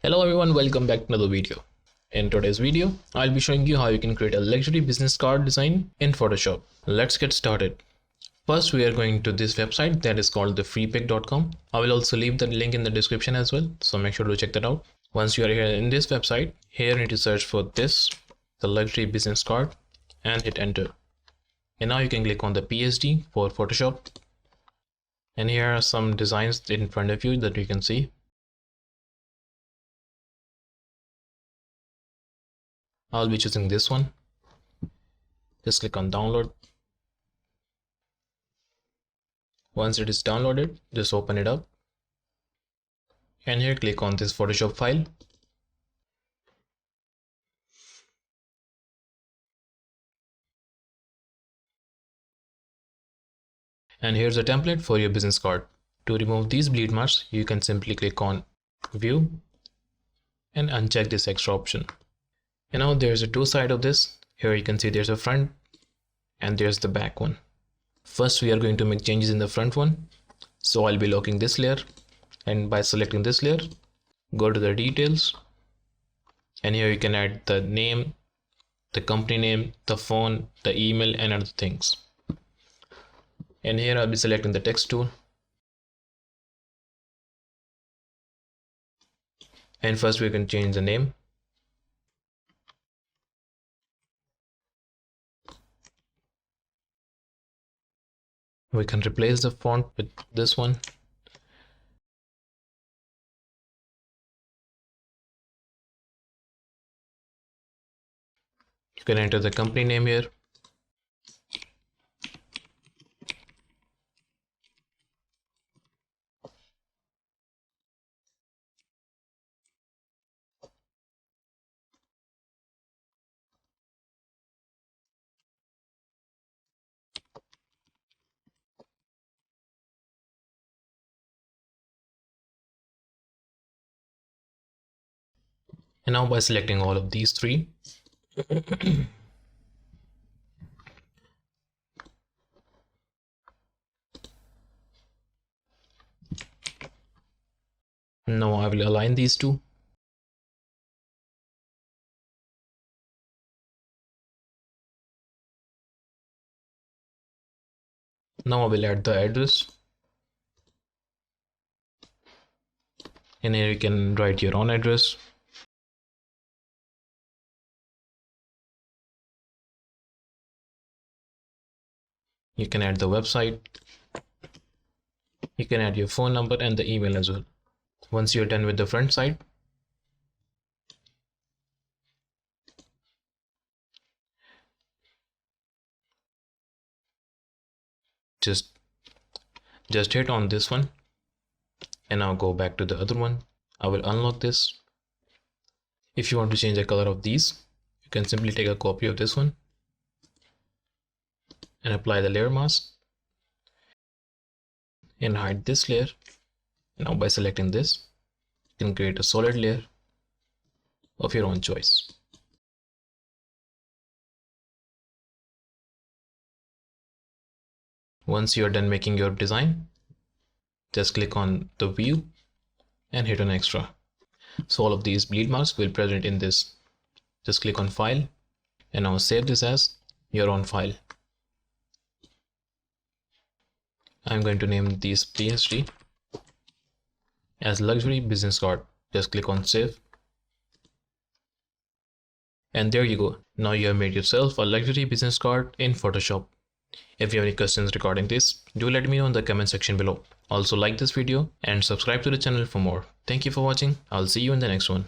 Hello everyone, welcome back to another video. In today's video, I'll be showing you how you can create a luxury business card design in Photoshop. Let's get started. First, we are going to this website that is called the freepik.com. I will also leave the link in the description as well, so make sure to check that out. Once you are here in this website, here you need to search for this, the luxury business card, and hit enter. And now you can click on the PSD for Photoshop. And here are some designs in front of you that you can see. I'll be choosing this one. Just click on download. Once it is downloaded, just open it up. And here click on this Photoshop file. And here's a template for your business card. To remove these bleed marks, you can simply click on view and uncheck this extra option. And now there's a two sides of this. Here you can see there's a front and there's the back one. First, we are going to make changes in the front one. So I'll be locking this layer, and by selecting this layer, go to the details, and here you can add the name, the company name, the phone, the email, and other things. And here I'll be selecting the text tool. And first we can change the name. We can replace the font with this one. You can enter the company name here. And now by selecting all of these three, now I will align these two. Now I will add the address. And here you can write your own address. You can add the website. You can add your phone number and the email as well. Once you're done with the front side, just hit on this one, and now go back to the other one. I will unlock this. If you want to change the color of these, you can simply take a copy of this one and apply the layer mask and hide this layer. Now by selecting this, you can create a solid layer of your own choice. Once you are done making your design, just click on the view and hit on extra. So all of these bleed marks will present in this. Just click on file and now save this as your own file. I'm going to name these PSD as luxury business card. Just click on save. And there you go. Now you have made yourself a luxury business card in Photoshop. If you have any questions regarding this, do let me know in the comment section below. Also like this video and subscribe to the channel for more. Thank you for watching. I'll see you in the next one.